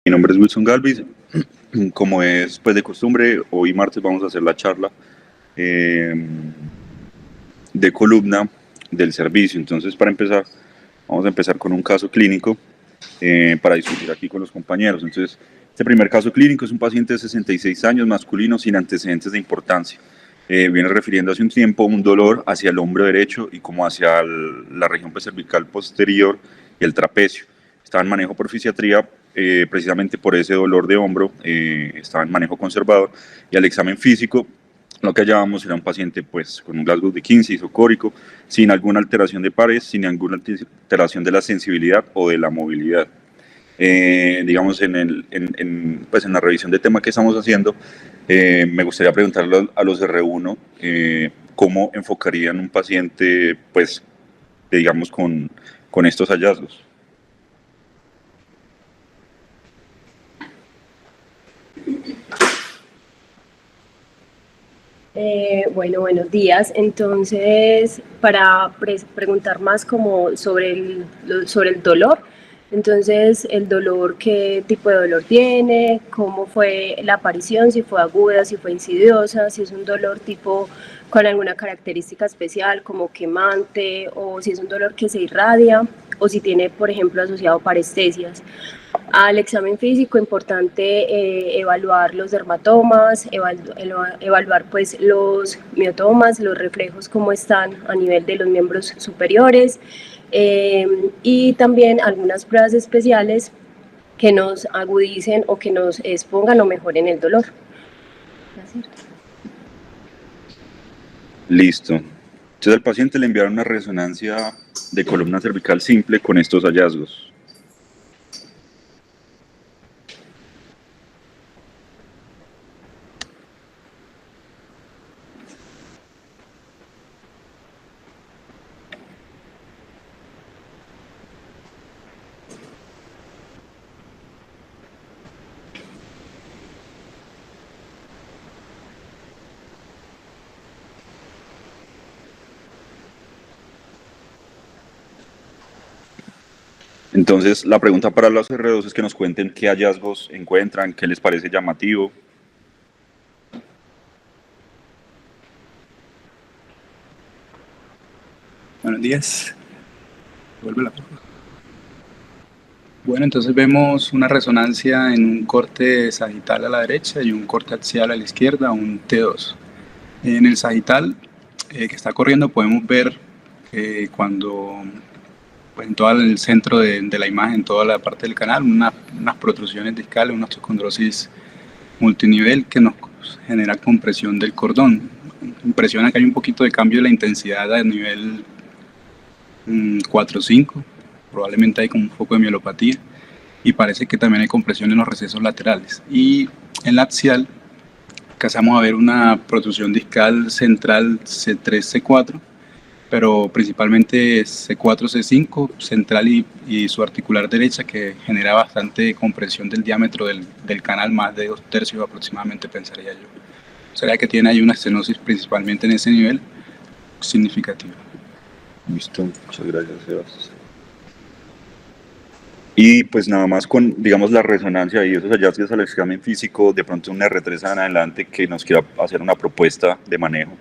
Mi nombre es Wilson Galvis. Como es pues de costumbre, hoy martes vamos a hacer la charla eh, de columna del servicio. Entonces, para empezar, vamos a empezar con un caso clínico para discutir aquí con los compañeros. Entonces, este primer caso clínico es un paciente de 66 años, masculino, sin antecedentes de importancia. Viene refiriendo hace un tiempo un dolor hacia el hombro derecho y como hacia la región cervical posterior y el trapecio. Estaba en manejo por fisiatría precisamente por ese dolor de hombro, estaba en manejo conservador, y al examen físico lo que hallábamos era un paciente pues con un Glasgow de 15, isocórico, sin alguna alteración de pares, sin alguna alteración de la sensibilidad o de la movilidad. Digamos, pues en la revisión del tema que estamos haciendo, me gustaría preguntarle a los R1 cómo enfocarían un paciente, pues, digamos, con estos hallazgos. Bueno, buenos días. Entonces, para preguntar más como sobre el dolor, entonces, el dolor, ¿qué tipo de dolor tiene? ¿Cómo fue la aparición? Si fue aguda, si fue insidiosa, si es un dolor tipo con alguna característica especial como quemante, o si es un dolor que se irradia, o si tiene, por ejemplo, asociado parestesias. Al examen físico, importante evaluar los dermatomas, evaluar pues los miotomas, los reflejos, cómo están a nivel de los miembros superiores, y también algunas pruebas especiales que nos agudicen o que nos expongan o mejoren el dolor. Gracias. Listo. Entonces al paciente le enviaron una resonancia de columna cervical simple con estos hallazgos. Entonces, la pregunta para los R2 es que nos cuenten qué hallazgos encuentran, qué les parece llamativo. Buenos días. Bueno, entonces vemos una resonancia en un corte sagital a la derecha y un corte axial a la izquierda, un T2. En el sagital que está corriendo podemos ver cuando pues, en todo el centro de la imagen, toda la parte del canal, unas protrusiones discales, una osteocondrosis multinivel que nos genera compresión del cordón. Impresiona que hay un poquito de cambio de la intensidad a nivel 4 o 5, probablemente hay como un foco de mielopatía, y parece que también hay compresión en los recesos laterales. Y en la axial alcanzamos a ver una protrusión discal central C3, C4, pero principalmente C4, C5, central y subarticular derecha, que genera bastante compresión del diámetro del canal, más de 2/3 aproximadamente, pensaría yo. Sería que tiene ahí una estenosis principalmente en ese nivel significativa. Listo, muchas gracias, Sebas. Y pues nada más con, digamos, la resonancia y esos hallazgos al examen físico, de pronto un R3 en adelante que nos quiera hacer una propuesta de manejo.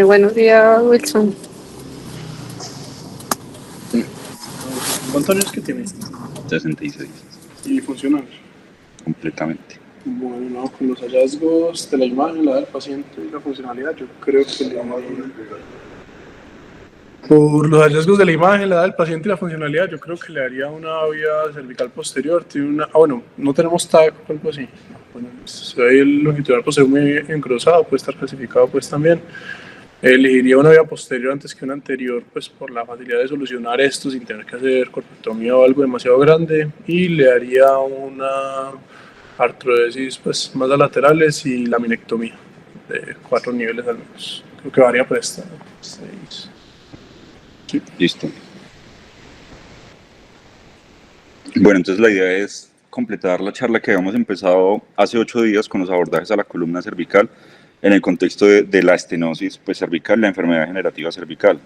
Buenos días, Wilson. ¿Cuántos años que tienes? 66. ¿Y funcional? Completamente. Bueno, no, con los hallazgos de la imagen, la edad del paciente y la funcionalidad, yo creo que por los hallazgos de la imagen, la edad del paciente y la funcionalidad, yo creo que le haría una vía cervical posterior. Tiene una, bueno, no tenemos TAC o algo así. Bueno, si hay el longitudinal posterior muy engrosado, puede estar clasificado pues también. Elegiría una vía posterior antes que una anterior, pues por la facilidad de solucionar esto sin tener que hacer corpectomía o algo demasiado grande, y le haría una artrodesis pues más a laterales y laminectomía de 4 niveles al menos. Creo que varía por esta 6. Sí. Listo. Bueno, entonces la idea es completar la charla que habíamos empezado hace 8 días con los abordajes a la columna cervical en el contexto de la estenosis pues, cervical, la enfermedad degenerativa cervical.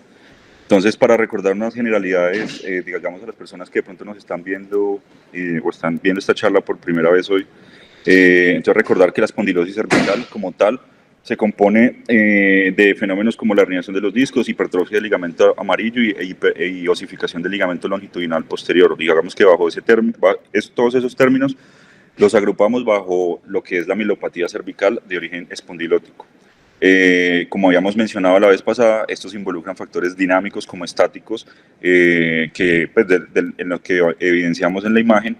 Entonces, para recordar unas generalidades, digamos a las personas que de pronto nos están viendo o están viendo esta charla por primera vez hoy, entonces recordar que la espondilosis cervical como tal se compone de fenómenos como la herniación de los discos, hipertrofia del ligamento amarillo y osificación del ligamento longitudinal posterior. Digamos que bajo todos esos términos los agrupamos bajo lo que es la mielopatía cervical de origen espondilótico. Como habíamos mencionado la vez pasada, estos involucran factores dinámicos como estáticos, que, pues, en lo que evidenciamos en la imagen,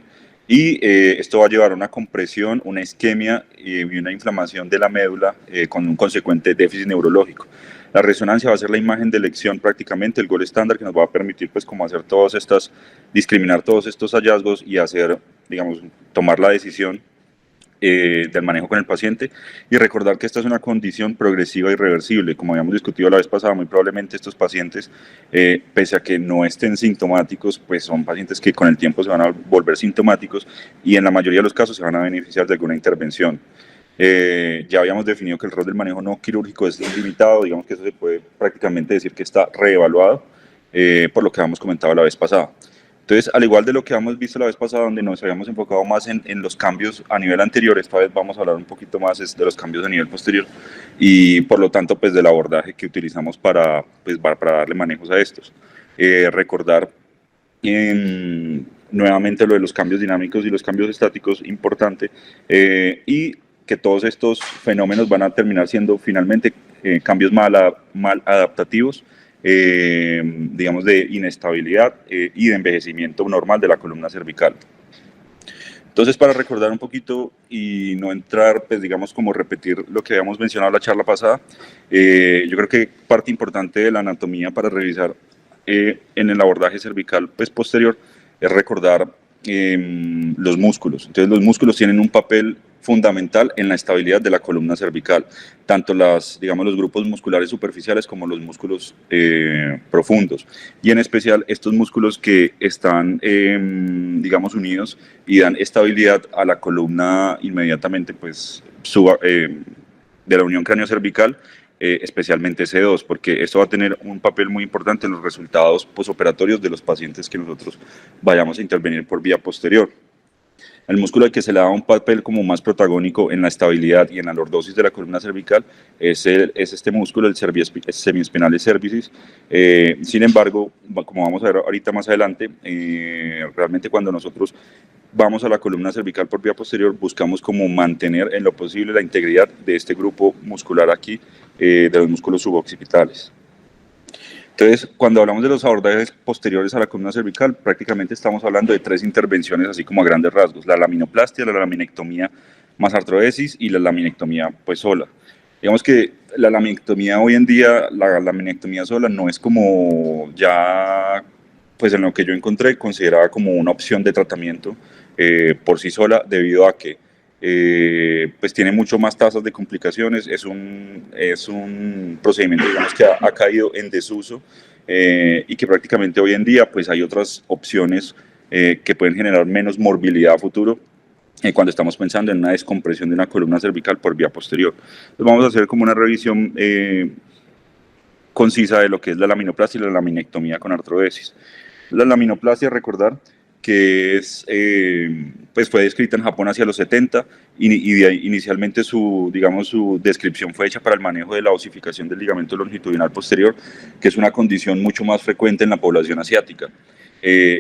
y esto va a llevar a una compresión, una isquemia y una inflamación de la médula con un consecuente déficit neurológico. La resonancia va a ser la imagen de elección prácticamente, el gol estándar que nos va a permitir pues como hacer discriminar todos estos hallazgos y hacer, digamos, tomar la decisión del manejo con el paciente, y recordar que esta es una condición progresiva y reversible. Como habíamos discutido la vez pasada, muy probablemente estos pacientes, pese a que no estén sintomáticos, pues son pacientes que con el tiempo se van a volver sintomáticos y en la mayoría de los casos se van a beneficiar de alguna intervención. Ya habíamos definido que el rol del manejo no quirúrgico es limitado, digamos que eso se puede prácticamente decir que está reevaluado, por lo que habíamos comentado la vez pasada. Entonces, al igual de lo que habíamos visto la vez pasada, donde nos habíamos enfocado más en los cambios a nivel anterior, esta vez vamos a hablar un poquito más de los cambios a nivel posterior y, por lo tanto, pues del abordaje que utilizamos para darle manejos a estos. Recordar nuevamente lo de los cambios dinámicos y los cambios estáticos, importante, y que todos estos fenómenos van a terminar siendo finalmente cambios mal adaptativos, digamos, de inestabilidad y de envejecimiento normal de la columna cervical. Entonces, para recordar un poquito y no entrar, pues digamos, como repetir lo que habíamos mencionado en la charla pasada, yo creo que parte importante de la anatomía para revisar en el abordaje cervical pues posterior es recordar los músculos. Entonces, los músculos tienen un papel fundamental en la estabilidad de la columna cervical, tanto los grupos musculares superficiales como los músculos profundos, y en especial estos músculos que están, digamos, unidos y dan estabilidad a la columna inmediatamente, pues, de la unión cráneo-cervical, especialmente C2, porque esto va a tener un papel muy importante en los resultados posoperatorios de los pacientes que nosotros vayamos a intervenir por vía posterior. El músculo al que se le da un papel como más protagónico en la estabilidad y en la lordosis de la columna cervical es este músculo, el semiespinales cervicis. Sin embargo, como vamos a ver ahorita más adelante, realmente cuando nosotros vamos a la columna cervical por vía posterior, buscamos como mantener en lo posible la integridad de este grupo muscular aquí, de los músculos suboccipitales. Entonces, cuando hablamos de los abordajes posteriores a la columna cervical, prácticamente estamos hablando de 3 intervenciones, así como a grandes rasgos: la laminoplastia, la laminectomía más artrodesis y la laminectomía pues sola. Digamos que la laminectomía hoy en día, la laminectomía sola no es como ya, pues en lo que yo encontré, considerada como una opción de tratamiento por sí sola, debido a que pues tiene mucho más tasas de complicaciones, es un procedimiento, digamos, que ha caído en desuso, y que prácticamente hoy en día pues hay otras opciones que pueden generar menos morbilidad a futuro cuando estamos pensando en una descompresión de una columna cervical por vía posterior. Entonces vamos a hacer como una revisión concisa de lo que es la laminoplastia y la laminectomía con artrodesis. La laminoplastia, recordar que pues fue descrita en Japón hacia los 70 y inicialmente su descripción fue hecha para el manejo de la osificación del ligamento longitudinal posterior, que es una condición mucho más frecuente en la población asiática.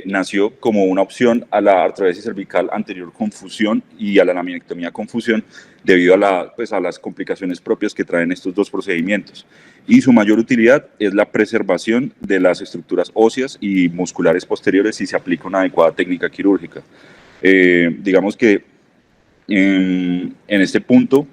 Nació como una opción a la artrodesis cervical anterior con fusión y a la laminectomía con fusión, debido a las complicaciones propias que traen estos dos procedimientos. Y su mayor utilidad es la preservación de las estructuras óseas y musculares posteriores si se aplica una adecuada técnica quirúrgica. Digamos que en este punto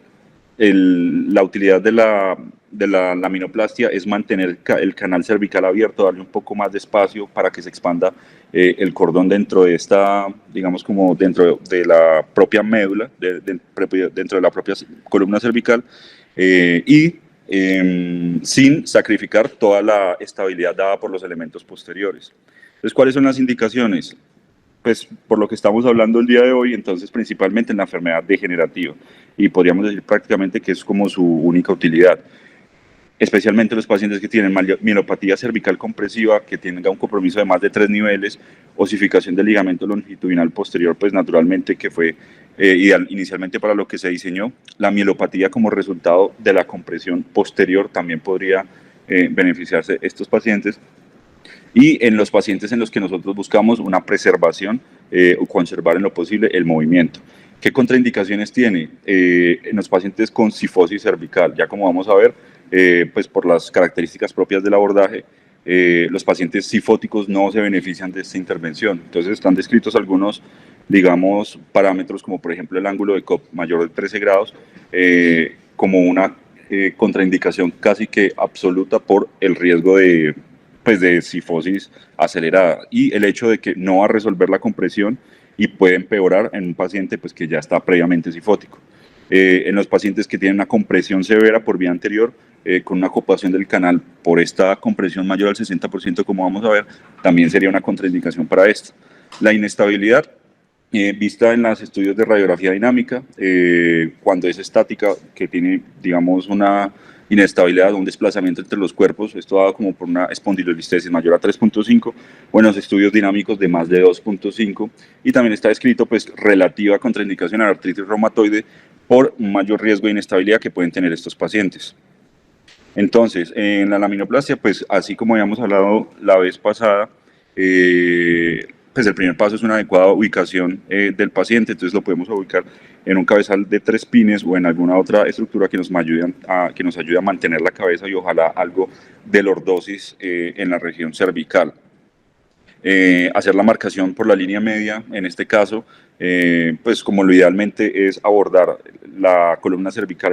la utilidad de la laminoplastia es mantener el canal cervical abierto, darle un poco más de espacio para que se expanda el cordón dentro de digamos, como dentro de la propia médula, dentro de la propia columna cervical, y sin sacrificar toda la estabilidad dada por los elementos posteriores. Entonces, ¿cuáles son las indicaciones? Pues por lo que estamos hablando el día de hoy, entonces principalmente en la enfermedad degenerativa, y podríamos decir prácticamente que es como su única utilidad. especialmente los pacientes que tienen mielopatía cervical compresiva, que tenga un compromiso de más de 3 niveles, osificación del ligamento longitudinal posterior, pues naturalmente que fue ideal inicialmente para lo que se diseñó. La mielopatía como resultado de la compresión posterior también podría beneficiarse estos pacientes. Y en los pacientes en los que nosotros buscamos una preservación o conservar en lo posible el movimiento. ¿Qué contraindicaciones tiene? En los pacientes con cifosis cervical, ya como vamos a ver, pues por las características propias del abordaje, los pacientes cifóticos no se benefician de esta intervención. Entonces están descritos algunos, digamos, parámetros como por ejemplo el ángulo de Cobb mayor de 13 grados, como una contraindicación casi que absoluta por el riesgo de cifosis acelerada y el hecho de que no va a resolver la compresión y puede empeorar en un paciente pues, que ya está previamente cifótico. En los pacientes que tienen una compresión severa por vía anterior, con una copación del canal por esta compresión mayor al 60%, como vamos a ver, también sería una contraindicación para esto. La inestabilidad, vista en los estudios de radiografía dinámica, cuando es estática, que tiene, digamos, una inestabilidad, un desplazamiento entre los cuerpos, esto dado como por una espondilolistesis mayor a 3.5, o en los estudios dinámicos de más de 2.5, y también está descrito pues relativa contraindicación a la artritis reumatoide por un mayor riesgo de inestabilidad que pueden tener estos pacientes. Entonces, en la laminoplastia, pues así como habíamos hablado la vez pasada, pues el primer paso es una adecuada ubicación del paciente, entonces lo podemos ubicar en un cabezal de 3 pines o en alguna otra estructura que nos ayude a mantener la cabeza y ojalá algo de lordosis en la región cervical. Hacer la marcación por la línea media, en este caso, pues como lo idealmente es abordar la columna cervical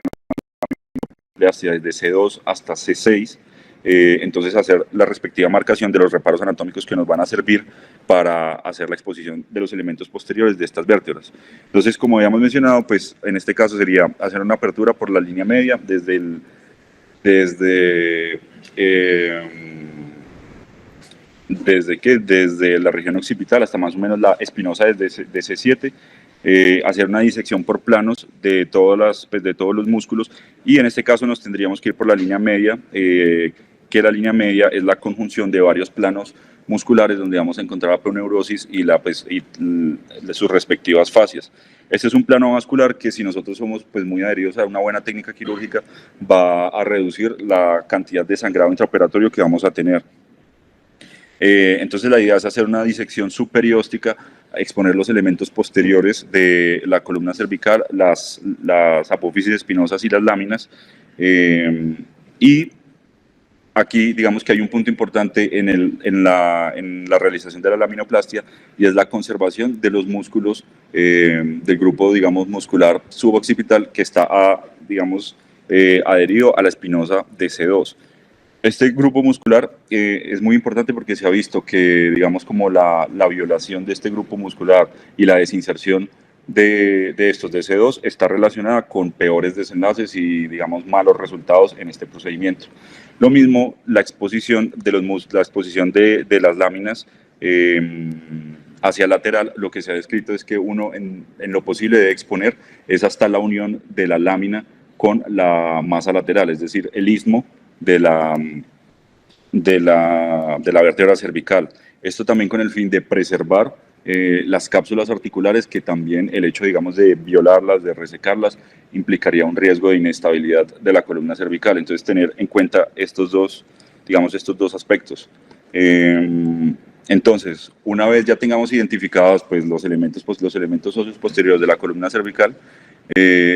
desde C2 hasta C6, entonces hacer la respectiva marcación de los reparos anatómicos que nos van a servir para hacer la exposición de los elementos posteriores de estas vértebras. Entonces, como habíamos mencionado, pues en este caso sería hacer una apertura por la línea media desde la región occipital hasta más o menos la espinosa de C7, hacer una disección por planos de todos los músculos, y en este caso nos tendríamos que ir por la línea media, que la línea media es la conjunción de varios planos musculares donde vamos a encontrar la proneurosis y sus respectivas fascias. Este es un plano vascular que, si nosotros somos pues muy adheridos a una buena técnica quirúrgica, va a reducir la cantidad de sangrado intraoperatorio que vamos a tener. Entonces la idea es hacer una disección superióstica, exponer los elementos posteriores de la columna cervical, las apófisis espinosas y las láminas, y aquí digamos que hay un punto importante en la realización de la laminoplastia, y es la conservación de los músculos del grupo, digamos, muscular suboccipital que está adherido a la espinosa de C2. Este grupo muscular es muy importante porque se ha visto que, digamos, como la violación de este grupo muscular y la desinserción de estos de C2 está relacionada con peores desenlaces y, digamos, malos resultados en este procedimiento. Lo mismo la exposición de las láminas hacia lateral. Lo que se ha descrito es que uno en lo posible debe exponer es hasta la unión de la lámina con la masa lateral, es decir, el istmo de la vértebra cervical. Esto también con el fin de preservar las cápsulas articulares, que también el hecho, digamos, de violarlas, de resecarlas, implicaría un riesgo de inestabilidad de la columna cervical. Entonces, tener en cuenta estos dos aspectos. Entonces, una vez ya tengamos identificados pues, los elementos óseos posteriores de la columna cervical,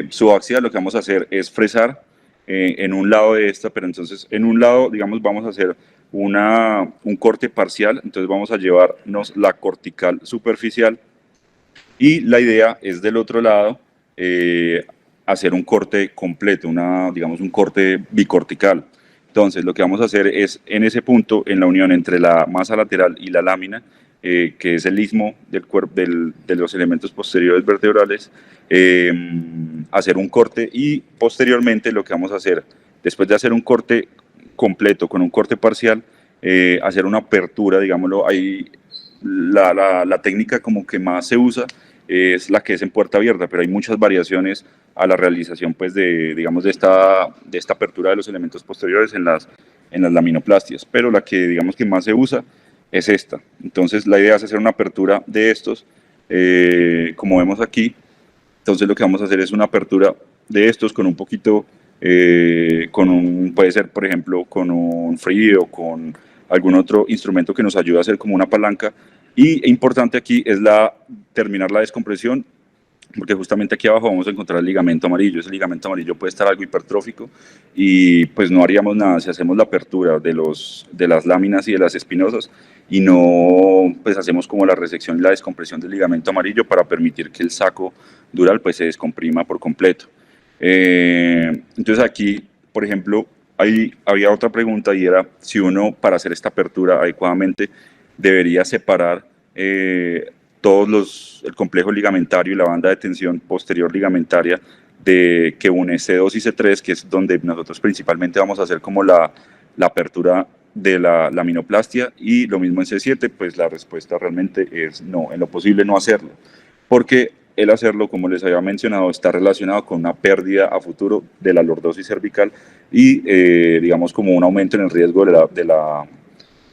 subaxial, lo que vamos a hacer es fresar en un lado de esta, pero entonces en un lado, digamos, vamos a hacer un corte parcial, entonces vamos a llevarnos la cortical superficial, y la idea es del otro lado hacer un corte completo, digamos un corte bicortical. Entonces lo que vamos a hacer es, en ese punto, en la unión entre la masa lateral y la lámina, que es el istmo de los elementos posteriores vertebrales, hacer un corte, y posteriormente lo que vamos a hacer, después de hacer un corte completo con un corte parcial, hacer una apertura, digámoslo, ahí la técnica como que más se usa es la que es en puerta abierta, pero hay muchas variaciones a la realización pues digamos, de esta apertura de los elementos posteriores en las laminoplastias, pero la que digamos que más se usa es esta. Entonces la idea es hacer una apertura de estos, como vemos aquí. Entonces lo que vamos a hacer es una apertura de estos con un poquito, puede ser por ejemplo con un free o con algún otro instrumento que nos ayude a hacer como una palanca. Y importante aquí es terminar la descompresión, porque justamente aquí abajo vamos a encontrar el ligamento amarillo. Ese ligamento amarillo puede estar algo hipertrófico y pues no haríamos nada si hacemos la apertura de las láminas y de las espinosas y no pues hacemos como la resección y la descompresión del ligamento amarillo para permitir que el saco dural pues se descomprima por completo. Entonces aquí, por ejemplo, había otra pregunta y era si uno para hacer esta apertura adecuadamente debería separar el complejo ligamentario y la banda de tensión posterior ligamentaria que une C2 y C3, que es donde nosotros principalmente vamos a hacer como la apertura de la laminoplastia, y lo mismo en C7, pues la respuesta realmente es no, en lo posible no hacerlo, porque el hacerlo, como les había mencionado, está relacionado con una pérdida a futuro de la lordosis cervical y digamos como un aumento en el riesgo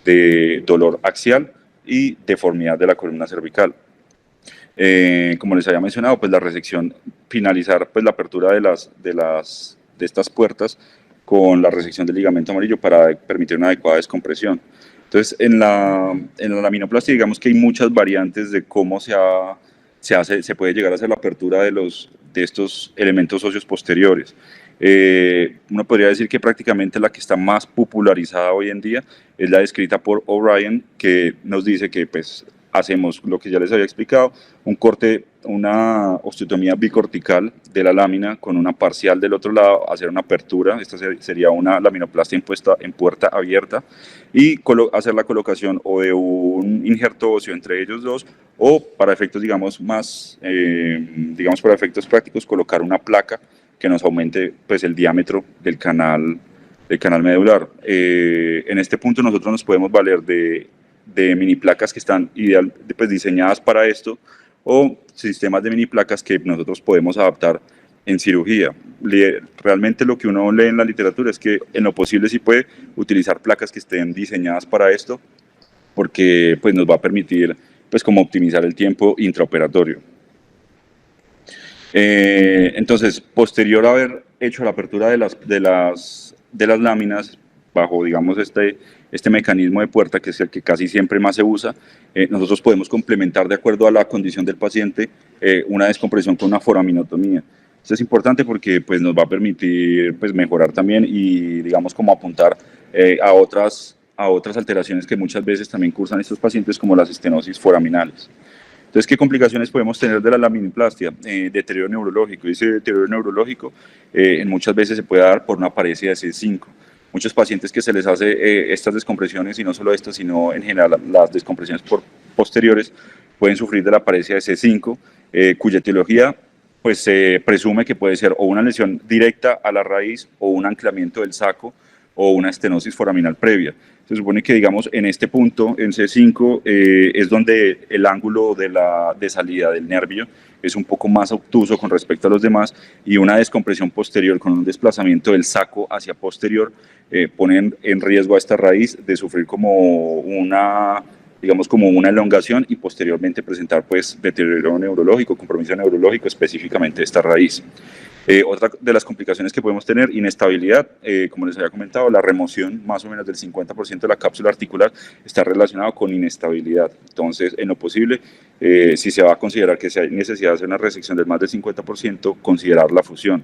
de dolor axial y deformidad de la columna cervical. Como les había mencionado, pues la resección, finalizar pues la apertura de estas puertas con la resección del ligamento amarillo para permitir una adecuada descompresión. Entonces, en la laminoplastia, digamos que hay muchas variantes de cómo se puede llegar a hacer la apertura de estos elementos óseos posteriores. Uno podría decir que prácticamente la que está más popularizada hoy en día es la descrita por O'Brien, que nos dice que pues hacemos lo que ya les había explicado, un corte, una osteotomía bicortical de la lámina con una parcial del otro lado, hacer una apertura, esta sería una laminoplastia impuesta en puerta abierta, y hacer la colocación o de un injerto óseo entre ellos dos, o para efectos digamos para efectos prácticos, colocar una placa que nos aumente pues el diámetro del canal medular. En este punto nosotros nos podemos valer de mini placas que están pues, diseñadas para esto, o sistemas de mini placas que nosotros podemos adaptar en cirugía. Realmente lo que uno lee en la literatura es que en lo posible sí puede utilizar placas que estén diseñadas para esto, porque pues nos va a permitir pues como optimizar el tiempo intraoperatorio. Entonces, posterior a haber hecho la apertura de las láminas bajo, digamos, este mecanismo de puerta, que es el que casi siempre más se usa, nosotros podemos complementar, de acuerdo a la condición del paciente, una descompresión con una foraminotomía. Esto es importante porque pues, nos va a permitir pues, mejorar también y, digamos, como apuntar a otras alteraciones que muchas veces también cursan estos pacientes, como las estenosis foraminales. Entonces, ¿qué complicaciones podemos tener de la laminoplastia? Deterioro neurológico. Ese deterioro neurológico muchas veces se puede dar por una paresia de C5. Muchos pacientes que se les hace estas descompresiones, y no solo estas, sino en general las descompresiones posteriores, pueden sufrir de la paresia de C5, cuya etiología pues, se presume que puede ser o una lesión directa a la raíz, o un anclamiento del saco, o una estenosis foraminal previa. Se supone que, digamos, en este punto, en C5, es donde el ángulo de salida del nervio es un poco más obtuso con respecto a los demás, y una descompresión posterior con un desplazamiento del saco hacia posterior pone en riesgo a esta raíz de sufrir como una elongación y posteriormente presentar pues deterioro neurológico, compromiso neurológico, específicamente esta raíz. Otra de las complicaciones que podemos tener, inestabilidad, como les había comentado, la remoción más o menos del 50% de la cápsula articular está relacionado con inestabilidad. Entonces, en lo posible, si se va a considerar que hay necesidad de hacer una resección del más del 50%, considerar la fusión.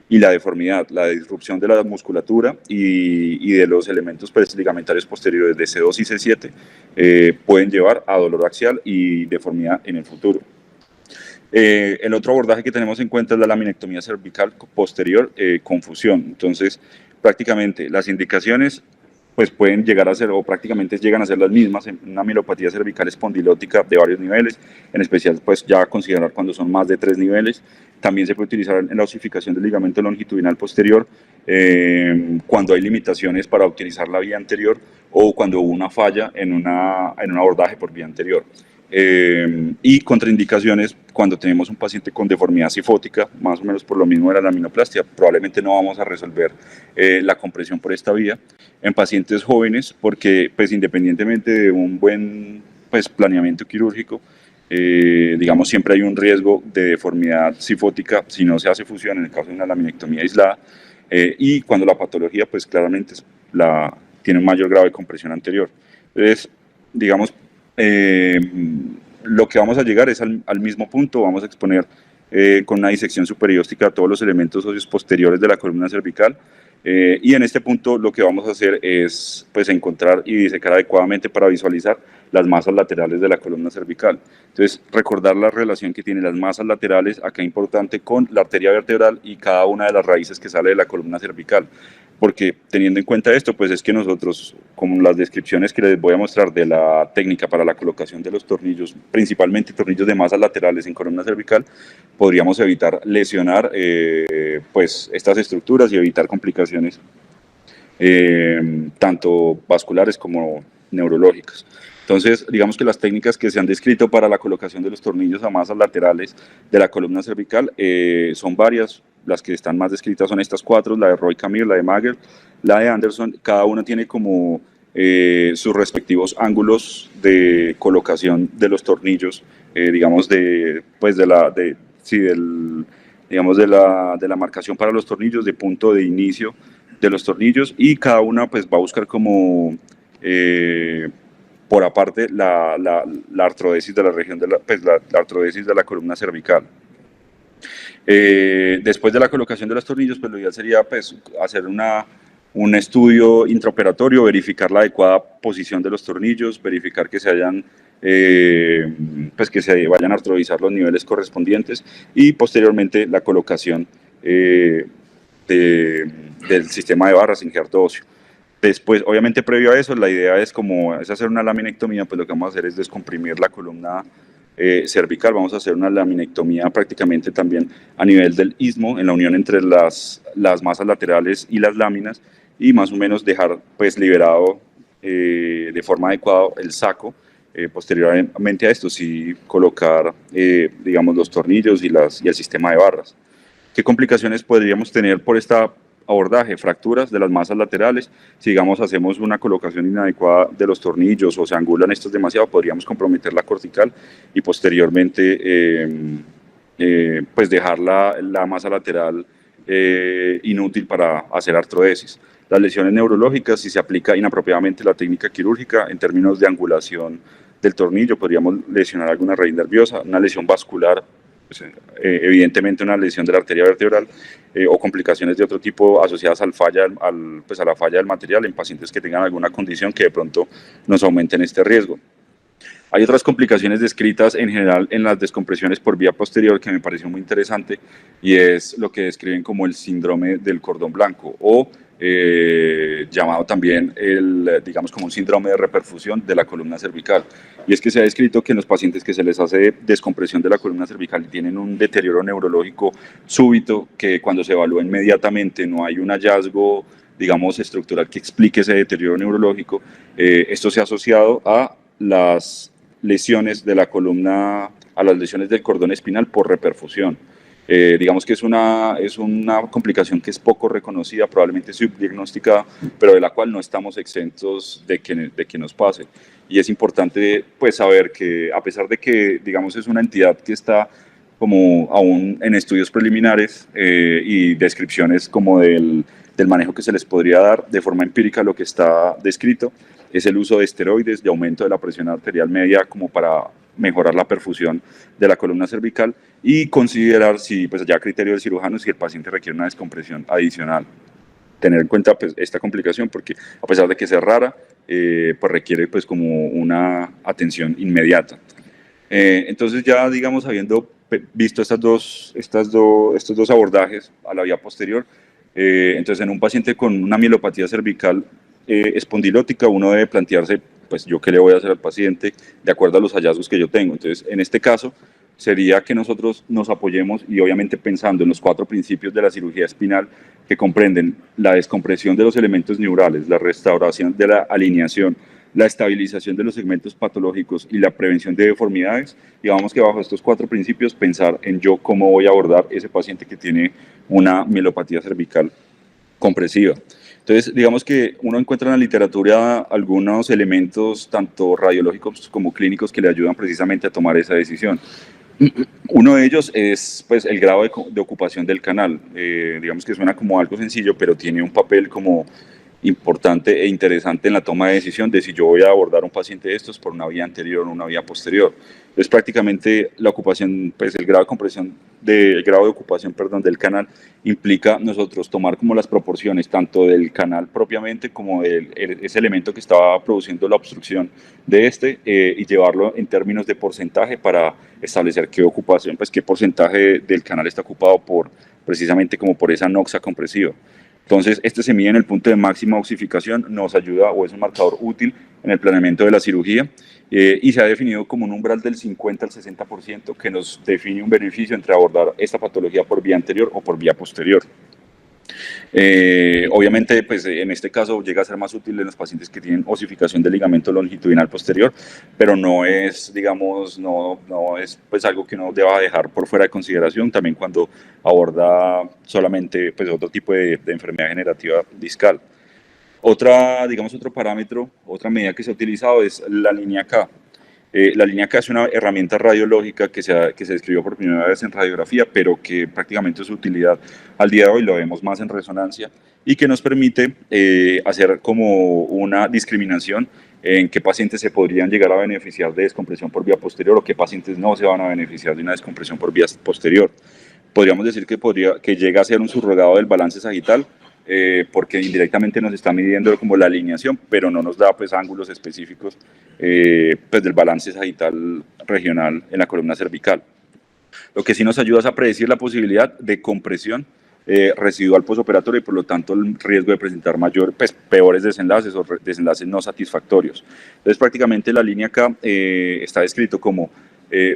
Y la deformidad, la disrupción de la musculatura y de los elementos ligamentarios posteriores de C2 y C7 pueden llevar a dolor axial y deformidad en el futuro. El otro abordaje que tenemos en cuenta es la laminectomía cervical posterior con fusión. Entonces, prácticamente las indicaciones pues pueden llegar a ser, o prácticamente llegan a ser las mismas en una mielopatía cervical espondilótica de varios niveles, en especial pues ya considerar cuando son más de 3 niveles. También se puede utilizar en la osificación del ligamento longitudinal posterior, cuando hay limitaciones para utilizar la vía anterior, o cuando hubo una falla en un abordaje por vía anterior. y contraindicaciones cuando tenemos un paciente con deformidad cifótica, más o menos por lo mismo de la laminoplastia, probablemente no vamos a resolver la compresión por esta vía. En pacientes jóvenes, porque pues independientemente de un buen pues, planeamiento quirúrgico, digamos siempre hay un riesgo de deformidad cifótica si no se hace fusión en el caso de una laminectomía aislada, y cuando la patología pues claramente tiene un mayor grado de compresión anterior. Entonces, digamos, lo que vamos a llegar es al mismo punto, vamos a exponer con una disección superióstica todos los elementos óseos posteriores de la columna cervical, y en este punto lo que vamos a hacer es pues, encontrar y disecar adecuadamente para visualizar las masas laterales de la columna cervical. Entonces, recordar la relación que tienen las masas laterales, acá importante, con la arteria vertebral y cada una de las raíces que sale de la columna cervical. Porque teniendo en cuenta esto, pues es que nosotros, como las descripciones que les voy a mostrar de la técnica para la colocación de los tornillos, principalmente tornillos de masas laterales en columna cervical, podríamos evitar lesionar pues estas estructuras y evitar complicaciones tanto vasculares como neurológicas. Entonces, digamos que las técnicas que se han descrito para la colocación de los tornillos a masas laterales de la columna cervical son varias. Las que están más descritas son estas 4, la de Roy Camille, la de Mager, la de Anderson. Cada una tiene como sus respectivos ángulos de colocación de los tornillos, digamos, digamos de la marcación para los tornillos, de punto de inicio de los tornillos, y cada una pues va a buscar como por aparte la artrodesis de la región de la artrodesis de la columna cervical. Después de la colocación de los tornillos, pues lo ideal sería pues, hacer un estudio intraoperatorio, verificar la adecuada posición de los tornillos, verificar que se vayan a artrodizar los niveles correspondientes, y posteriormente la colocación del sistema de barras injerto óseo. Después, obviamente previo a eso, la idea es hacer una laminectomía, pues lo que vamos a hacer es descomprimir la columna cervical. Vamos a hacer una laminectomía prácticamente también a nivel del istmo, en la unión entre las masas laterales y las láminas, y más o menos dejar pues liberado de forma adecuada el saco. Posteriormente a esto sí colocar digamos los tornillos y el sistema de barras. ¿Qué complicaciones podríamos tener por esta abordaje? Fracturas de las masas laterales. Si digamos hacemos una colocación inadecuada de los tornillos o se angulan estos demasiado, podríamos comprometer la cortical y posteriormente pues dejar la masa lateral inútil para hacer artrodesis. Las lesiones neurológicas, si se aplica inapropiadamente la técnica quirúrgica en términos de angulación del tornillo, podríamos lesionar alguna raíz nerviosa. Una lesión vascular, pues, evidentemente una lesión de la arteria vertebral, o complicaciones de otro tipo asociadas a la falla del material en pacientes que tengan alguna condición que de pronto nos aumenten este riesgo. Hay otras complicaciones descritas en general en las descompresiones por vía posterior que me pareció muy interesante, y es lo que describen como el síndrome del cordón blanco, o llamado también digamos como un síndrome de reperfusión de la columna cervical. Y es que se ha descrito que en los pacientes que se les hace descompresión de la columna cervical y tienen un deterioro neurológico súbito, que cuando se evalúa inmediatamente no hay un hallazgo, digamos, estructural que explique ese deterioro neurológico, esto se ha asociado a las lesiones de la columna, a las lesiones del cordón espinal por reperfusión. Digamos que es una complicación que es poco reconocida, probablemente subdiagnosticada, pero de la cual no estamos exentos de que nos pase. Y es importante pues saber que, a pesar de que digamos es una entidad que está como aún en estudios preliminares y descripciones como del manejo que se les podría dar de forma empírica, lo que está descrito es el uso de esteroides, de aumento de la presión arterial media como para mejorar la perfusión de la columna cervical, y considerar si, pues ya a criterio del cirujano, si el paciente requiere una descompresión adicional. Tener en cuenta pues esta complicación, porque a pesar de que sea rara, pues requiere pues como una atención inmediata. Entonces ya digamos habiendo visto estos dos abordajes a la vía posterior, entonces en un paciente con una mielopatía cervical espondilótica, uno debe plantearse, pues yo qué le voy a hacer al paciente de acuerdo a los hallazgos que yo tengo. Entonces en este caso sería que nosotros nos apoyemos, y obviamente pensando en los 4 principios de la cirugía espinal, que comprenden la descompresión de los elementos neurales, la restauración de la alineación la estabilización de los segmentos patológicos y la prevención de deformidades. Digamos que bajo estos 4 principios pensar en yo cómo voy a abordar ese paciente que tiene una mielopatía cervical compresiva. Entonces, digamos que uno encuentra en la literatura algunos elementos, tanto radiológicos como clínicos, que le ayudan precisamente a tomar esa decisión. Uno de ellos es pues, el grado de ocupación del canal. Digamos que suena como algo sencillo, pero tiene un papel como importante e interesante en la toma de decisión de si yo voy a abordar un paciente de estos por una vía anterior o una vía posterior. Entonces, prácticamente la ocupación, pues el grado de ocupación, perdón, del canal implica nosotros tomar como las proporciones tanto del canal propiamente como de ese elemento que estaba produciendo la obstrucción de y llevarlo en términos de porcentaje para establecer qué ocupación, pues qué porcentaje del canal está ocupado precisamente como por esa noxa compresiva. Entonces, este se mide en el punto de máxima ossificación, nos ayuda o es un marcador útil en el planeamiento de la cirugía y se ha definido como un umbral del 50 al 60% que nos define un beneficio entre abordar esta patología por vía anterior o por vía posterior. Obviamente, pues en este caso llega a ser más útil en los pacientes que tienen osificación del ligamento longitudinal posterior, pero no es, digamos, no es pues algo que uno deba dejar por fuera de consideración también cuando aborda solamente pues otro tipo de enfermedad generativa discal. Otro parámetro, otra medida que se ha utilizado es la línea K. La línea K es una herramienta radiológica que se describió por primera vez en radiografía, pero que prácticamente su utilidad al día de hoy lo vemos más en resonancia y que nos permite hacer como una discriminación en qué pacientes se podrían llegar a beneficiar de descompresión por vía posterior o qué pacientes no se van a beneficiar de una descompresión por vía posterior. Podríamos decir que llega a ser un subrogado del balance sagital, porque indirectamente nos está midiendo como la alineación, pero no nos da pues ángulos específicos pues del balance sagital regional en la columna cervical. Lo que sí nos ayuda es a predecir la posibilidad de compresión residual postoperatoria y por lo tanto el riesgo de presentar peores desenlaces o desenlaces no satisfactorios. Entonces prácticamente la línea acá está descrito como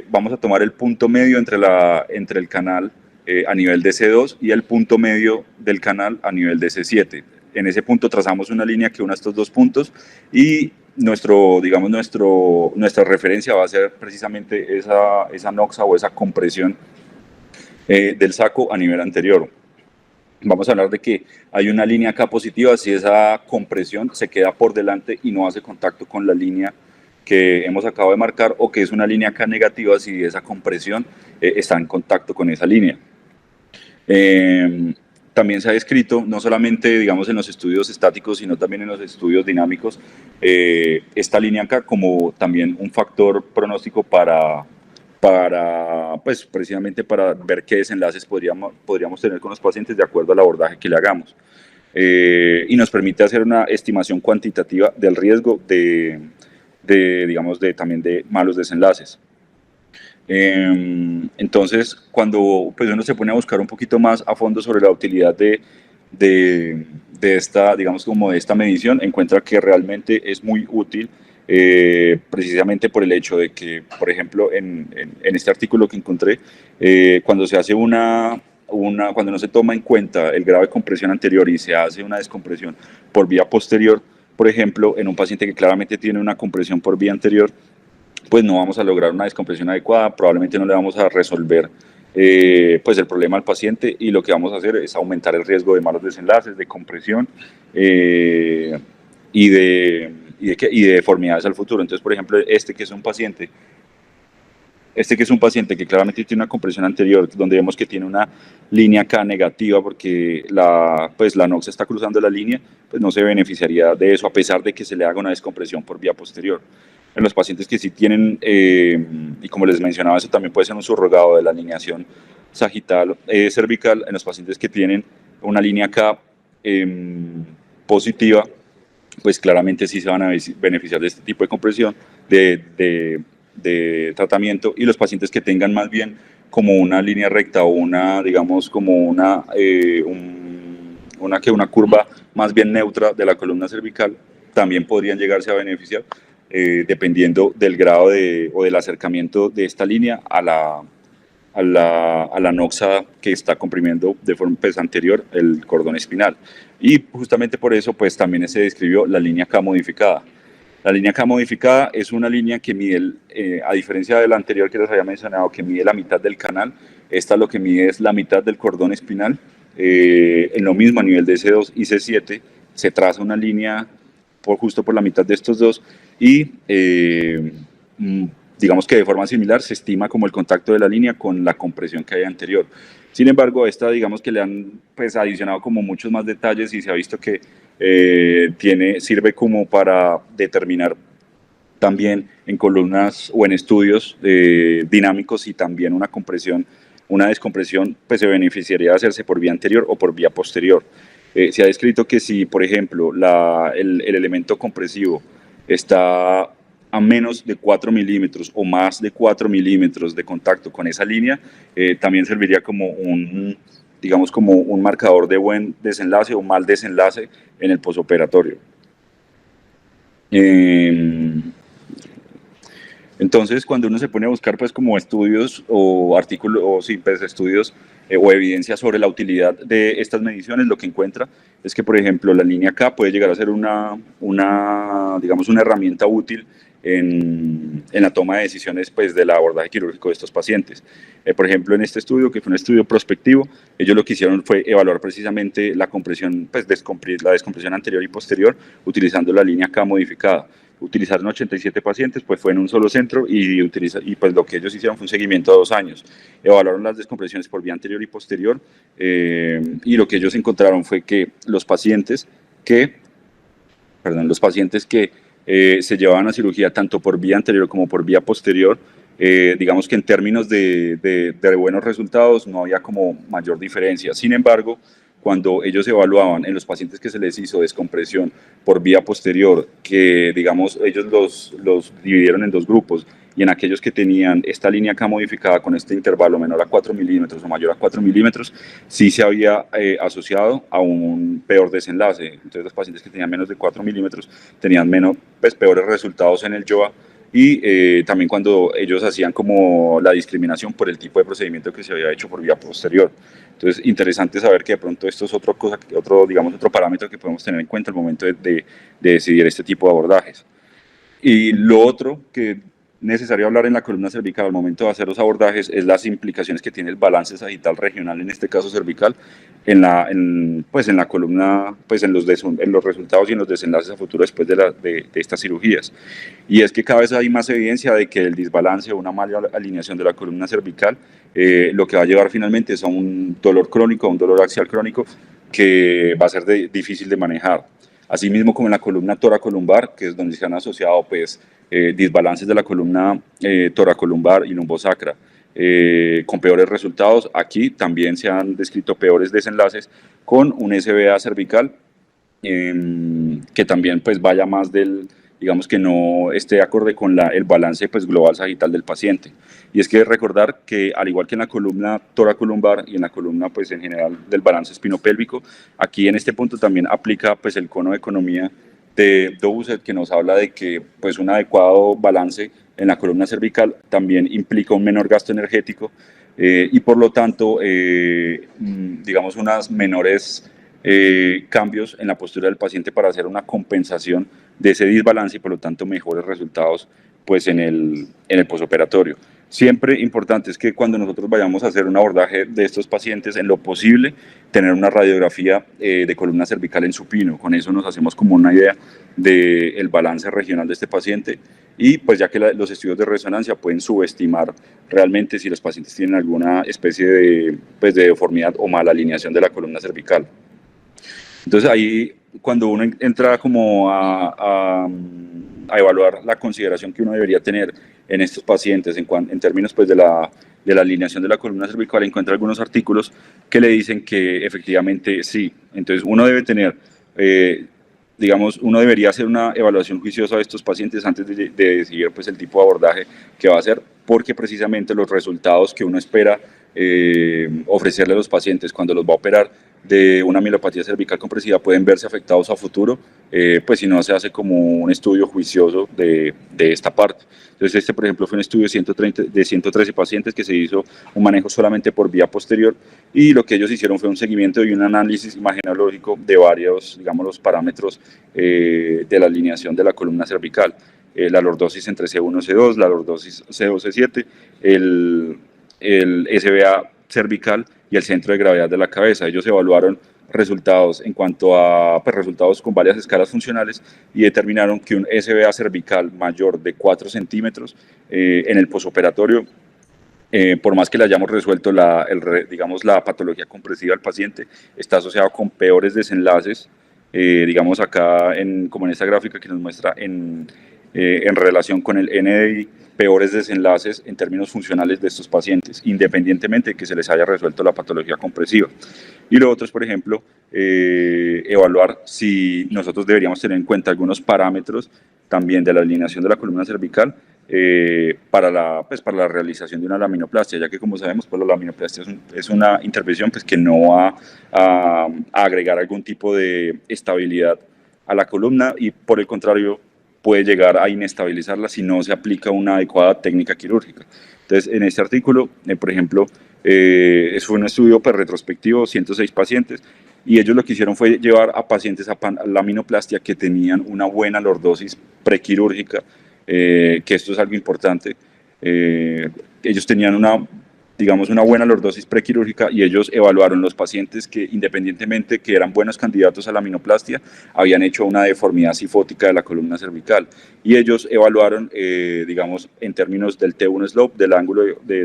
vamos a tomar el punto medio entre el canal a nivel de C2 y el punto medio del canal a nivel de C7. En ese punto trazamos una línea que una estos dos puntos y nuestra referencia va a ser precisamente esa noxa o esa compresión del saco a nivel anterior. Vamos a hablar de que hay una línea K positiva si esa compresión se queda por delante y no hace contacto con la línea que hemos acabado de marcar, o que es una línea K negativa si esa compresión está en contacto con esa línea. También se ha descrito, no solamente digamos en los estudios estáticos, sino también en los estudios dinámicos, esta línea K como también un factor pronóstico pues precisamente para ver qué desenlaces podríamos tener con los pacientes de acuerdo al abordaje que le hagamos. Y nos permite hacer una estimación cuantitativa del riesgo también de malos desenlaces. Entonces, cuando pues uno se pone a buscar un poquito más a fondo sobre la utilidad de esta medición, encuentra que realmente es muy útil, precisamente por el hecho de que, por ejemplo, en este artículo que encontré, cuando se hace cuando no se toma en cuenta el grado de compresión anterior y se hace una descompresión por vía posterior, por ejemplo, en un paciente que claramente tiene una compresión por vía anterior, pues no vamos a lograr una descompresión adecuada, probablemente no le vamos a resolver pues el problema al paciente, y lo que vamos a hacer es aumentar el riesgo de malos desenlaces, de compresión y de deformidades al futuro. Entonces, por ejemplo, este que es un paciente que claramente tiene una compresión anterior, donde vemos que tiene una línea K negativa porque la noxa está cruzando la línea, pues no se beneficiaría de eso, a pesar de que se le haga una descompresión por vía posterior. En los pacientes que sí tienen, y como les mencionaba, eso también puede ser un subrogado de la alineación sagital cervical, en los pacientes que tienen una línea K positiva, pues claramente sí se van a beneficiar de este tipo de compresión, de tratamiento, y los pacientes que tengan más bien como una línea recta o una curva más bien neutra de la columna cervical, también podrían llegarse a beneficiar, dependiendo del grado o del acercamiento de esta línea a la noxa que está comprimiendo de forma anterior el cordón espinal. Y justamente por eso pues también se describió la línea K modificada. La línea K modificada es una línea que mide, a diferencia de la anterior que les había mencionado, que mide la mitad del canal, esta lo que mide es la mitad del cordón espinal. En lo mismo a nivel de C2 y C7 se traza una línea justo por la mitad de estos dos y digamos que de forma similar se estima como el contacto de la línea con la compresión que hay anterior. Sin embargo, esta digamos que le han pues adicionado como muchos más detalles y se ha visto que sirve como para determinar también en columnas o en estudios dinámicos y también una descompresión pues se beneficiaría de hacerse por vía anterior o por vía posterior. Se ha descrito que si, por ejemplo, el elemento compresivo está a menos de 4 milímetros o más de 4 milímetros de contacto con esa línea, también serviría como digamos como un marcador de buen desenlace o mal desenlace en el posoperatorio. Entonces, cuando uno se pone a buscar pues como estudios o artículos o sí, pues, estudios o evidencia sobre la utilidad de estas mediciones, lo que encuentra es que, por ejemplo, la línea K puede llegar a ser digamos, una herramienta útil en la toma de decisiones pues, del abordaje quirúrgico de estos pacientes. Por ejemplo, en este estudio, que fue un estudio prospectivo, ellos lo que hicieron fue evaluar precisamente la compresión, pues, la descompresión anterior y posterior utilizando la línea K modificada. Utilizaron 87 pacientes, pues fue en un solo centro y pues lo que ellos hicieron fue un seguimiento de 2 años. Evaluaron las descompresiones por vía anterior y posterior y lo que ellos encontraron fue que los pacientes que se llevaban a cirugía tanto por vía anterior como por vía posterior, digamos que en términos de buenos resultados no había como mayor diferencia. Sin embargo, cuando ellos evaluaban en los pacientes que se les hizo descompresión por vía posterior, que digamos ellos los dividieron en 2 grupos, y en aquellos que tenían esta línea K modificada con este intervalo menor a 4 milímetros o mayor a 4 milímetros, sí se había asociado a un peor desenlace. Entonces los pacientes que tenían menos de 4 milímetros tenían peores resultados en el YOA, y también cuando ellos hacían como la discriminación por el tipo de procedimiento que se había hecho por vía posterior. Entonces, interesante saber que de pronto esto es otro parámetro que podemos tener en cuenta al momento de decidir este tipo de abordajes. Y lo otro que es necesario hablar en la columna cervical al momento de hacer los abordajes es las implicaciones que tiene el balance sagital regional, en este caso cervical, en la columna, pues en los resultados y en los desenlaces a futuro después de estas cirugías. Y es que cada vez hay más evidencia de que el desbalance o una mala alineación de la columna cervical lo que va a llevar finalmente es a un dolor crónico, a un dolor axial crónico que va a ser difícil de manejar. Asimismo, como en la columna toracolumbar, que es donde se han asociado pues, desbalances de la columna toracolumbar y lumbosacra con peores resultados, aquí también se han descrito peores desenlaces con un SBA cervical que también pues, vaya más digamos que no esté acorde con el balance pues, global sagital del paciente. Y es que recordar que al igual que en la columna toracolumbar y en la columna pues, en general del balance espinopélvico, aquí en este punto también aplica pues, el cono de economía de Dovuzet, que nos habla de que pues, un adecuado balance en la columna cervical también implica un menor gasto energético y por lo tanto digamos unas menores cambios en la postura del paciente para hacer una compensación de ese desbalance y por lo tanto mejores resultados pues, en el posoperatorio. Siempre importante es que cuando nosotros vayamos a hacer un abordaje de estos pacientes, en lo posible, tener una radiografía de columna cervical en supino. Con eso nos hacemos como una idea del balance regional de este paciente y pues ya que los estudios de resonancia pueden subestimar realmente si los pacientes tienen alguna especie de deformidad o mala alineación de la columna cervical. Entonces ahí cuando uno entra como a evaluar la consideración que uno debería tener en estos pacientes en términos pues, de la alineación de la columna cervical, encuentra algunos artículos que le dicen que efectivamente sí. Entonces uno debe tener, uno debería hacer una evaluación juiciosa de estos pacientes antes de decidir pues, el tipo de abordaje que va a hacer, porque precisamente los resultados que uno espera ofrecerle a los pacientes cuando los va a operar de una mielopatía cervical compresiva pueden verse afectados a futuro, pues si no se hace como un estudio juicioso de esta parte. Entonces por ejemplo fue un estudio de 113 pacientes que se hizo un manejo solamente por vía posterior, y lo que ellos hicieron fue un seguimiento y un análisis imagenológico de varios, digamos, los parámetros de la alineación de la columna cervical, la lordosis entre C1 y C2, la lordosis C2 C7, el SBA cervical y el centro de gravedad de la cabeza. Ellos evaluaron resultados en cuanto a resultados con varias escalas funcionales y determinaron que un SBA cervical mayor de 4 centímetros en el posoperatorio, por más que le hayamos resuelto digamos, la patología compresiva del paciente, está asociado con peores desenlaces, digamos acá como en esta gráfica que nos muestra en relación con el NDI, peores desenlaces en términos funcionales de estos pacientes, independientemente de que se les haya resuelto la patología compresiva. Y lo otro es, por ejemplo, evaluar si nosotros deberíamos tener en cuenta algunos parámetros también de la alineación de la columna cervical para la realización de una laminoplastia, ya que como sabemos, pues la laminoplastia es una intervención pues, que no va a agregar algún tipo de estabilidad a la columna y por el contrario puede llegar a inestabilizarla si no se aplica una adecuada técnica quirúrgica. Entonces, en este artículo, por ejemplo, fue un estudio retrospectivo, 106 pacientes, y ellos lo que hicieron fue llevar a pacientes a laminoplastia que tenían una buena lordosis prequirúrgica, que esto es algo importante. Ellos tenían una buena lordosis prequirúrgica y ellos evaluaron los pacientes que, independientemente que eran buenos candidatos a laminoplastia, habían hecho una deformidad sifótica de la columna cervical. Y ellos evaluaron, digamos, en términos del T1 slope, del ángulo de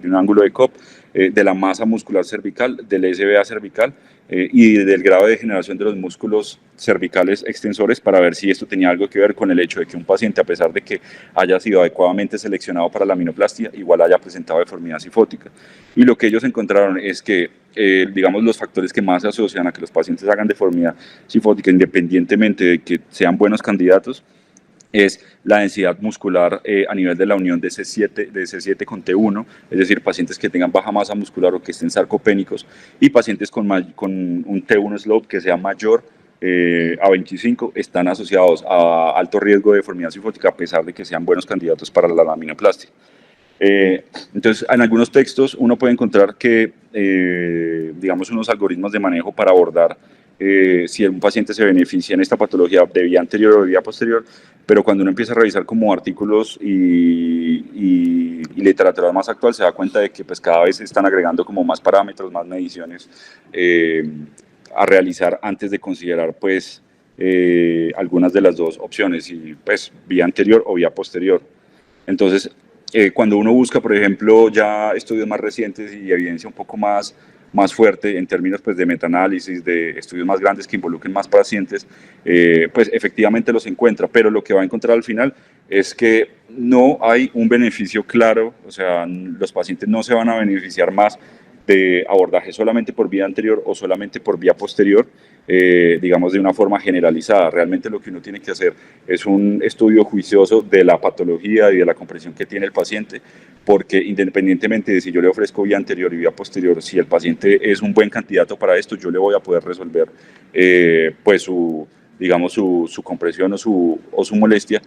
un ángulo de Cobb, de la masa muscular cervical, del SBA cervical y del grado de degeneración de los músculos cervicales extensores para ver si esto tenía algo que ver con el hecho de que un paciente, a pesar de que haya sido adecuadamente seleccionado para la laminoplastia, igual haya presentado deformidad sifótica. Y lo que ellos encontraron es que, digamos, los factores que más se asocian a que los pacientes hagan deformidad sifótica, independientemente de que sean buenos candidatos, es la densidad muscular a nivel de la unión de C7 con T1, es decir, pacientes que tengan baja masa muscular o que estén sarcopénicos, y pacientes con un T1 slope que sea mayor a 25 están asociados a alto riesgo de deformidad sifótica a pesar de que sean buenos candidatos para la laminoplastia. Entonces, en algunos textos uno puede encontrar que, digamos, unos algoritmos de manejo para abordar si un paciente se beneficia en esta patología de vía anterior o de vía posterior, pero cuando uno empieza a revisar como artículos y literatura más actual, se da cuenta de que pues, cada vez se están agregando como más parámetros, más mediciones a realizar antes de considerar pues, algunas de las dos opciones, y, pues, vía anterior o vía posterior. Entonces, cuando uno busca, por ejemplo, ya estudios más recientes y evidencia un poco más fuerte en términos pues, de metaanálisis, de estudios más grandes que involucren más pacientes, pues efectivamente los encuentra, pero lo que va a encontrar al final es que no hay un beneficio claro, o sea, los pacientes no se van a beneficiar más de abordaje solamente por vía anterior o solamente por vía posterior, digamos de una forma generalizada. Realmente lo que uno tiene que hacer es un estudio juicioso de la patología y de la comprensión que tiene el paciente, porque independientemente de si yo le ofrezco vía anterior y vía posterior, si el paciente es un buen candidato para esto, yo le voy a poder resolver pues su compresión o su molestia.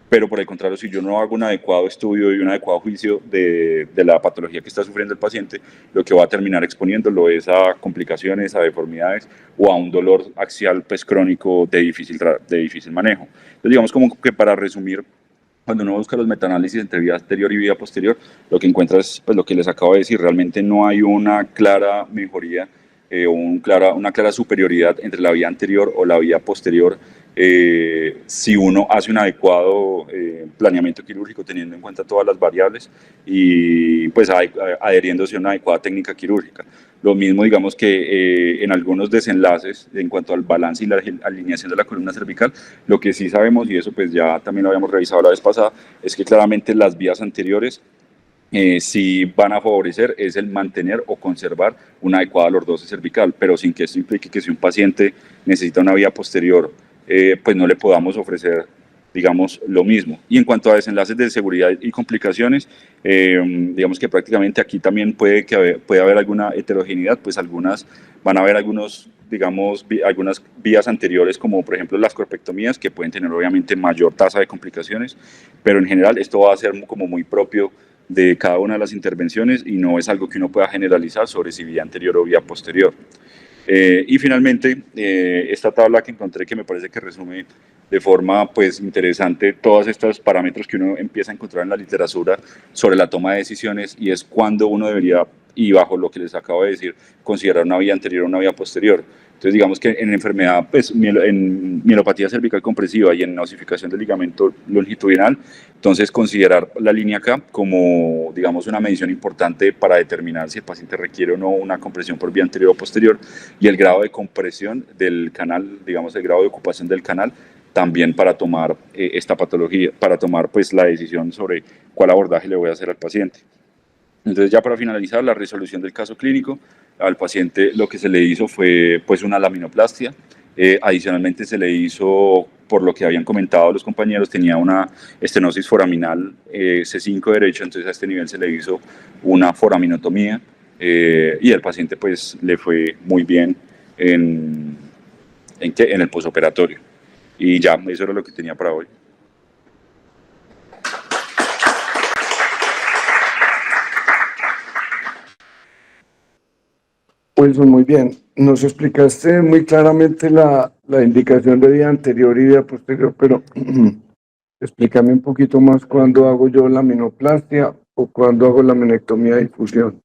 Pero por el contrario, si yo no hago un adecuado estudio y un adecuado juicio de la patología que está sufriendo el paciente, lo que va a terminar exponiéndolo es a complicaciones, a deformidades o a un dolor axial pues, crónico de difícil manejo. Entonces, digamos como que para resumir, cuando uno busca los metaanálisis entre vía anterior y vía posterior, lo que encuentra es pues, lo que les acabo de decir, realmente no hay una clara mejoría o una clara superioridad entre la vía anterior o la vía posterior si uno hace un adecuado planeamiento quirúrgico teniendo en cuenta todas las variables y pues adheriéndose a una adecuada técnica quirúrgica. Lo mismo digamos que en algunos desenlaces en cuanto al balance y la alineación de la columna cervical, lo que sí sabemos, y eso pues ya también lo habíamos revisado la vez pasada, es que claramente las vías anteriores sí van a favorecer es el mantener o conservar una adecuada lordosis cervical, pero sin que esto implique que si un paciente necesita una vía posterior, pues no le podamos ofrecer digamos, lo mismo. Y en cuanto a desenlaces de seguridad y complicaciones, digamos que prácticamente aquí también puede haber alguna heterogeneidad, pues van a haber algunos, digamos, algunas vías anteriores, como por ejemplo las corpectomías, que pueden tener obviamente mayor tasa de complicaciones, pero en general esto va a ser como muy propio de cada una de las intervenciones y no es algo que uno pueda generalizar sobre si vía anterior o vía posterior. Y finalmente, esta tabla que encontré que me parece que resume de forma pues interesante todos estos parámetros que uno empieza a encontrar en la literatura sobre la toma de decisiones, y es cuando uno debería, y bajo lo que les acabo de decir, considerar una vía anterior o una vía posterior. Entonces, digamos que en enfermedad, pues, en mielopatía cervical compresiva y en osificación del ligamento longitudinal, entonces considerar la línea K como, digamos, una medición importante para determinar si el paciente requiere o no una compresión por vía anterior o posterior, y el grado de compresión del canal, digamos, el grado de ocupación del canal, también para tomar esta patología, para tomar pues la decisión sobre cuál abordaje le voy a hacer al paciente. Entonces, ya para finalizar, la resolución del caso clínico, al paciente lo que se le hizo fue pues una laminoplastia. Adicionalmente se le hizo, por lo que habían comentado los compañeros, tenía una estenosis foraminal C5 derecho, entonces a este nivel se le hizo una foraminotomía, y el paciente pues le fue muy bien en el posoperatorio. Y ya, eso era lo que tenía para hoy. Wilson, muy bien. Nos explicaste muy claramente la indicación de vía anterior y vía posterior, pero explícame un poquito más cuándo hago yo laminoplastia o cuándo hago laminectomía de difusión.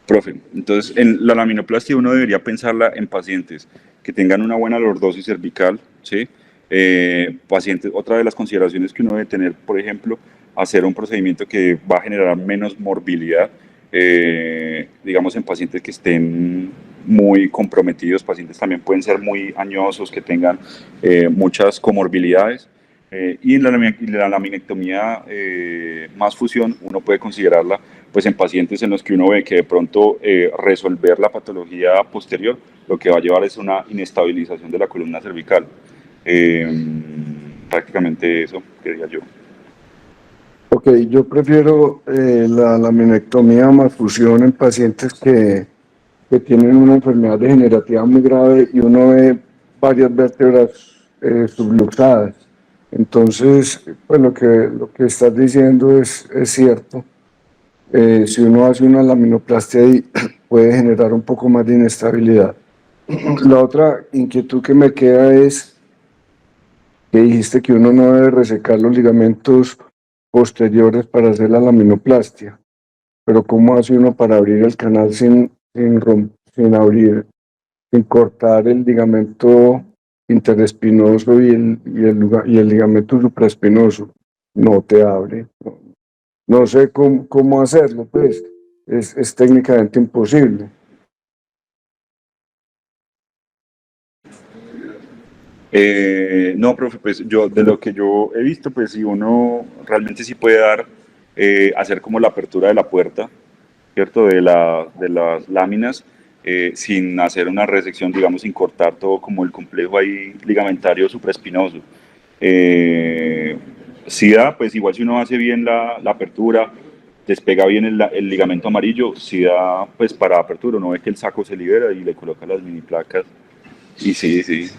Profe, entonces en la laminoplastia uno debería pensarla en pacientes que tengan una buena lordosis cervical, ¿sí? Pacientes, otra de las consideraciones que uno debe tener, por ejemplo, hacer un procedimiento que va a generar menos morbilidad, digamos en pacientes que estén muy comprometidos, pacientes también pueden ser muy añosos, que tengan muchas comorbilidades. Y en la laminectomía más fusión uno puede considerarla pues en pacientes en los que uno ve que de pronto resolver la patología posterior lo que va a llevar es una inestabilización de la columna cervical. Prácticamente eso quería yo. Ok, yo prefiero la laminectomía más fusión en pacientes que tienen una enfermedad degenerativa muy grave y uno ve varias vértebras subluxadas. Entonces, pues lo que estás diciendo es cierto. Si uno hace una laminoplastia ahí, puede generar un poco más de inestabilidad. La otra inquietud que me queda es que dijiste que uno no debe resecar los ligamentos posteriores para hacer la laminoplastia, pero ¿cómo hace uno para abrir el canal sin abrir, sin cortar el ligamento interespinoso y el ligamento supraespinoso? No te abre. No sé cómo hacerlo, pues es técnicamente imposible. No, profe, pues yo de lo que yo he visto, pues si uno realmente sí puede hacer como la apertura de la puerta, ¿cierto? De las láminas, sin hacer una resección, digamos, sin cortar todo como el complejo ahí ligamentario supraespinoso. Si da, pues igual si uno hace bien la apertura, despega bien el ligamento amarillo, si da, pues para apertura, uno ve que el saco se libera y le coloca las mini placas. Y sí, sí.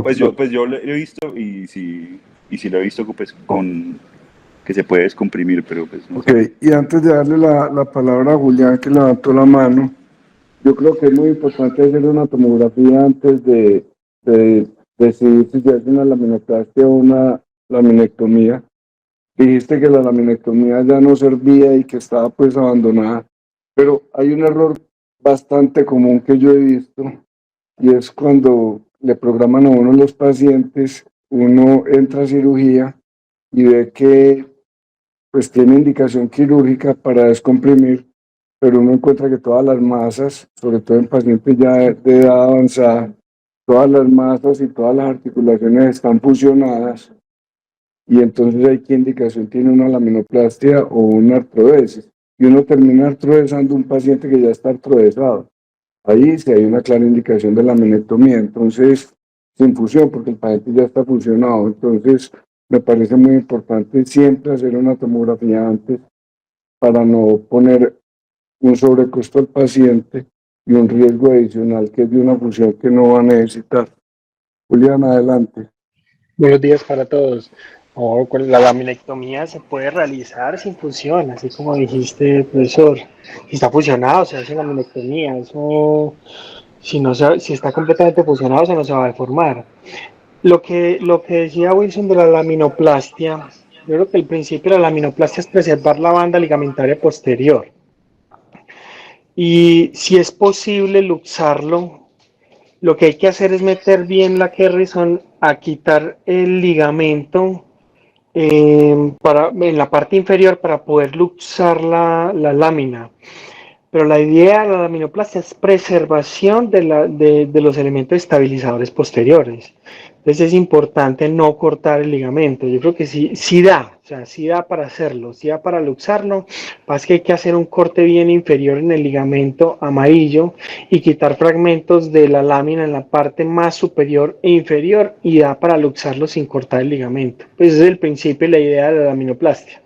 Pues yo lo he visto y sí lo he visto pues con que se puede descomprimir, pero pues no sé. Ok, y antes de darle la palabra a Julián, que levantó la mano, yo creo que es muy importante hacer una tomografía antes de decidir si se hace una laminoplastia o una laminectomía. Dijiste que la laminectomía ya no servía y que estaba pues abandonada, pero hay un error bastante común que yo he visto, y es cuando le programan a uno los pacientes, uno entra a cirugía y ve que pues tiene indicación quirúrgica para descomprimir, pero uno encuentra que todas las masas, sobre todo en pacientes ya de edad avanzada, todas las masas y todas las articulaciones están fusionadas, y entonces hay qué indicación tiene una laminoplastia o una artrodesis, y uno termina artrodesando un paciente que ya está artrodesado. Ahí sí hay una clara indicación de laminectomía, entonces, sin fusión, porque el paciente ya está fusionado. Entonces, me parece muy importante siempre hacer una tomografía antes para no poner un sobrecosto al paciente y un riesgo adicional que es de una fusión que no va a necesitar. Julián, adelante. Buenos días para todos. Oh, con la laminectomía se puede realizar sin fusión, así como dijiste, profesor. Si está fusionado, se hace laminectomía. Eso, si está completamente fusionado, eso no se va a deformar. Lo que decía Wilson de la laminoplastia, yo creo que el principio de la laminoplastia es preservar la banda ligamentaria posterior. Y si es posible luxarlo, lo que hay que hacer es meter bien la Kerrison a quitar el ligamento en la parte inferior para poder luxar la lámina. Pero la idea de la laminoplastia es preservación de los elementos estabilizadores posteriores. Entonces es importante no cortar el ligamento. Yo creo que sí da, o sea, sí da para hacerlo, sí da para luxarlo. Pasa que hay que hacer un corte bien inferior en el ligamento amarillo y quitar fragmentos de la lámina en la parte más superior e inferior y da para luxarlo sin cortar el ligamento. Pues ese es el principio y la idea de la laminoplastia.